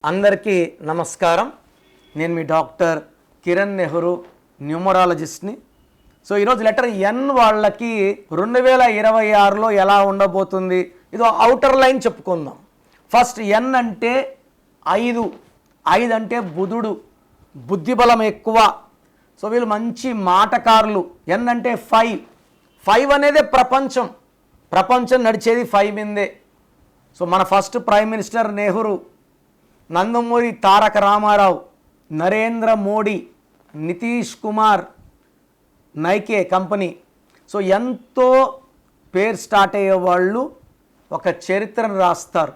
అందరికీ నమస్కారం. నేను మీ డాక్టర్ కిరణ్ నెహ్రూ, న్యూమరాలజిస్ట్ని. సో ఈరోజు లెటర్ ఎన్ వాళ్ళకి 2026లో ఎలా ఉండబోతుంది, ఇదో అవుటర్ లైన్ చెప్పుకుందాం. ఫస్ట్ ఎన్ అంటే 5 అంటే బుధుడు, బుద్ధిబలం ఎక్కువ. సో వీళ్ళు మంచి మాటకారులు. ఎన్ అంటే 5 అనేదే ప్రపంచం నడిచేది 5 మీదే. సో మన first prime minister Nehru, Nandamuri Taraka Ramarao, Narendra Modi, Nitish Kumar, Nike company. So ఎంతో పేరు స్టార్ట్ అయ్యే వాళ్ళు ఒక చరిత్రను రాస్తారు.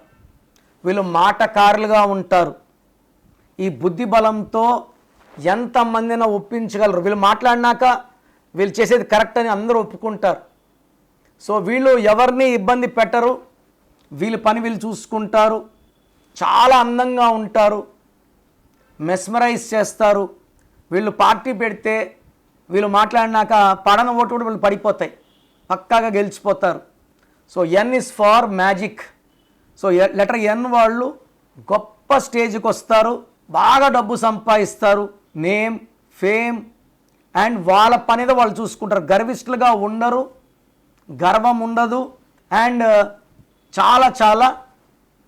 వీళ్ళు మాటకారులుగా ఉంటారు. ఈ బుద్ధి బలంతో ఎంతమందినా ఒప్పించగలరు. వీళ్ళు మాట్లాడినాక వీళ్ళు చేసేది కరెక్ట్ అని అందరూ ఒప్పుకుంటారు. సో వీళ్ళు ఎవరిని ఇబ్బంది పెట్టరు. వీళ్ళ పని వీళ్ళు చూసుకుంటారు. చాలా అందంగా ఉంటారు. మెస్మరైజ్ చేస్తారు. వీళ్ళు పార్టీ పెడితే వీళ్ళు మాట్లాడినాక పడన ఓటు కూడా వీళ్ళు పడిపోతాయి, పక్కాగా గెలిచిపోతారు. So N is for magic. So letter N వాళ్ళు గొప్ప స్టేజ్కి వస్తారు, బాగా డబ్బు సంపాదిస్తారు, నేమ్, ఫేమ్ అండ్ వాళ్ళ పనిదో వాళ్ళు చూసుకుంటారు. గర్విష్ఠులుగా ఉండరు, గర్వం ఉండదు అండ్ చాలా చాలా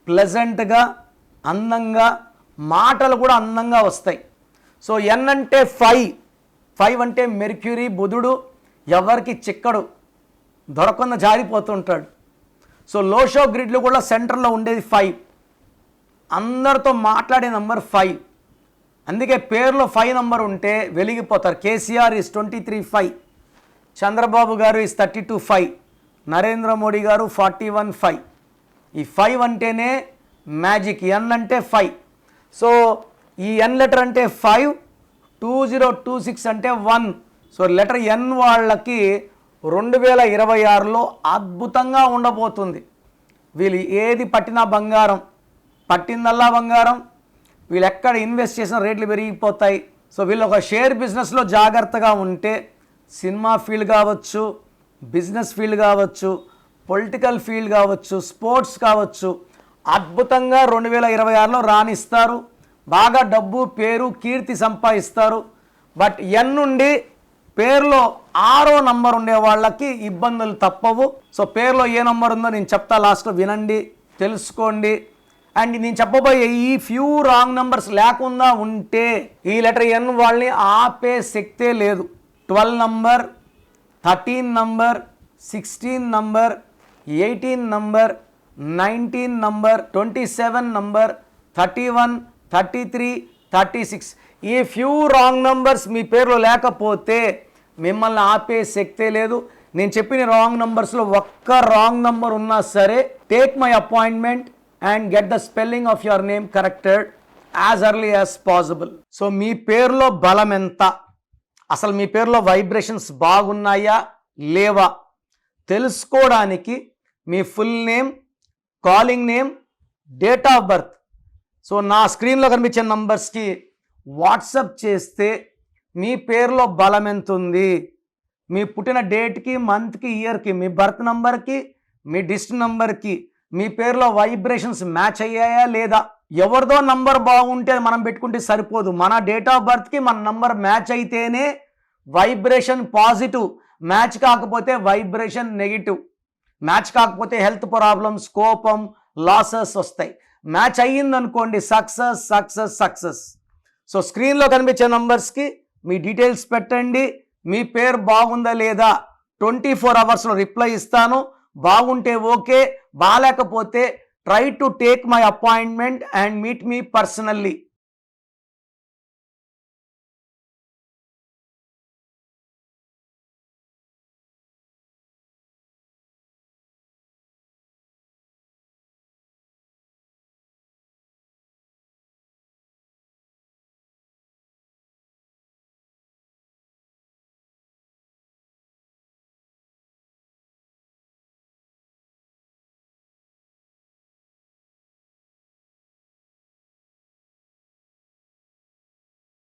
ప్లెజెంట్గా, అందంగా, మాటలు కూడా అందంగా వస్తాయి. సో ఎన్ అంటే 5 అంటే మెర్క్యూరీ, బుధుడు ఎవరికి చిక్కడు, దొరకకుండా జారిపోతుంటాడు. సో లోషో గ్రిడ్లు కూడా సెంటర్లో ఉండేది 5. అందరితో మాట్లాడే నంబర్ 5. అందుకే పేరులో 5 నంబర్ ఉంటే వెలిగిపోతారు. కేసీఆర్ ఈజ్ 23-5, చంద్రబాబు గారు ఈజ్ 32-5, నరేంద్ర మోడీ గారు 41-5. ఈ 5 అంటేనే మ్యాజిక్. ఎన్ అంటే 5. సో ఈ ఎన్ లెటర్ అంటే 5, 2026 అంటే 1. సో లెటర్ ఎన్ వాళ్ళకి 2026లో అద్భుతంగా ఉండబోతుంది. వీళ్ళు ఏది పట్టినా బంగారం, పట్టిందల్లా బంగారం. వీళ్ళు ఎక్కడ ఇన్వెస్ట్ చేసిన రేట్లు పెరిగిపోతాయి. సో వీళ్ళు ఒక షేర్ బిజినెస్లో జాగ్రత్తగా ఉంటే, సినిమా ఫీల్డ్ కావచ్చు, బిజినెస్ ఫీల్డ్ కావచ్చు, పొలిటికల్ ఫీల్డ్ కావచ్చు, స్పోర్ట్స్ కావచ్చు, అద్భుతంగా 2026లో రాణిస్తారు. బాగా డబ్బు, పేరు, కీర్తి సంపాదిస్తారు. బట్ ఎన్ నుండి పేరులో 6వ నంబర్ ఉండే వాళ్ళకి ఇబ్బందులు తప్పవు. సో పేరులో ఏ నంబర్ ఉందో నేను చెప్తా, లాస్ట్లో వినండి, తెలుసుకోండి. అండ్ నేను చెప్పబోయే ఈ ఫ్యూ రాంగ్ నంబర్స్ లేకుండా ఉంటే ఈ లెటర్ ఎన్ వాళ్ళని ఆపే శక్తే లేదు. 12 number, 13 number, 16 number, 18 number, 19 number, 27 number, 31, 33, 36 ఈ ఫ్యూ రాంగ్ నంబర్స్ మీ పేరులో లేకపోతే మిమ్మల్ని ఆపే శక్తే లేదు. నేను చెప్పిన రాంగ్ నంబర్స్లో ఒక్క రాంగ్ నంబర్ ఉన్నా సరే, take my appointment and get the spelling of your name corrected as early as possible. So మీ పేరులో బలం ఎంత, అసలు మీ పేరులో వైబ్రేషన్స్ బాగున్నాయా లేవా తెలుసుకోవడానికి మీ full name, calling name, date of birth so నా స్క్రీన్లో కనిపించే నంబర్స్కి వాట్సప్ చేస్తే మీ పేరులో బలం ఎంత ఉంది, మీ పుట్టిన డేట్కి, మంత్కి, ఇయర్కి, మీ బర్త్ నంబర్కి, మీ డిస్ట్రిక్ట్ నంబర్కి మీ పేరులో వైబ్రేషన్స్ మ్యాచ్ అయ్యాయా లేదా. ఎవరిదో నంబర్ బాగుంటే మనం పెట్టుకుంటే సరిపోదు. మన డేట్ ఆఫ్ బర్త్కి మన నంబర్ మ్యాచ్ అయితేనే వైబ్రేషన్ పాజిటివ్, మ్యాచ్ కాకపోతే వైబ్రేషన్ నెగిటివ్. మ్యాచ్ కాకపోతే హెల్త్ ప్రాబ్లమ్స్, కోపం, లాసెస్ వస్తాయి. మ్యాచ్ అయ్యిందనుకోండి సక్సెస్ సక్సెస్ సక్సెస్. సో స్క్రీన్లో కనిపించే నంబర్స్కి మీ డీటెయిల్స్ పెట్టండి. మీ పేరు బాగుందా లేదా 24 అవర్స్లో రిప్లై ఇస్తాను. బాగుంటే ఓకే, బాగాలేకపోతే try to take my appointment and meet me personally.